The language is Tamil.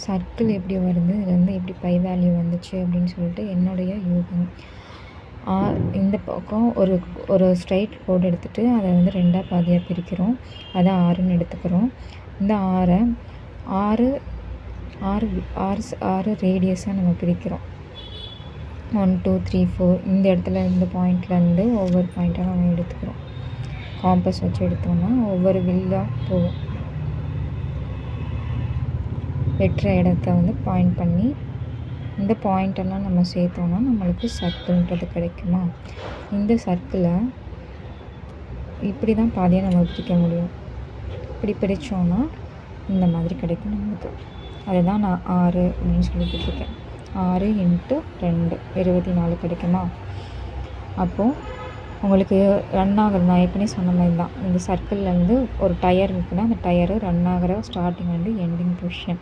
சர்க்கிள் எப்படி வருது, இதில் வந்து எப்படி பை வேல்யூ வந்துச்சு அப்படின்னு சொல்லிட்டு என்னுடைய யூகம். இந்த பக்கம் ஒரு ஒரு ஸ்ட்ரைட் கோடு எடுத்துகிட்டு அதை வந்து 2ஆக பாதியாக பிரிக்கிறோம். அதை 6ன்னு எடுத்துக்கிறோம். இந்த 6 ஆறு ஆறு ஆறு ஆறு ரேடியஸாக நம்ம பிரிக்கிறோம். 1 2 3 4 இந்த இடத்துல இந்த பாயிண்ட்லேருந்து ஒவ்வொரு பாயிண்ட்டாக நம்ம எடுத்துக்கிறோம். காம்பஸ் வச்சு எடுத்தோம்னா ஒவ்வொரு வில்லாக போகும். வெட்டுற இடத்த வந்து பாயிண்ட் பண்ணி இந்த பாயிண்டெல்லாம் நம்ம சேர்த்தோன்னா நம்மளுக்கு சர்க்கிள்ன்றது கிடைக்குமா. இந்த சர்க்கிளை இப்படி தான் பாதியாக நம்ம பிரிக்க முடியும். இப்படி பிரித்தோன்னா இந்த மாதிரி கிடைக்கும் நமக்கு. அதுதான் நான் 6 அப்படின்னு சொல்லி கொடுத்துருக்கேன். 6 × 2 24 கிடைக்குமா. அப்போது உங்களுக்கு ரன் ஆகுது. நான் ஏற்கனவே சொன்ன மாதிரி தான். இந்த சர்க்கிள்லேருந்து ஒரு டயர் இருக்குன்னா அந்த டயரு ரன் ஆகிற ஸ்டார்டிங் வந்து எண்டிங் பொசிஷன்.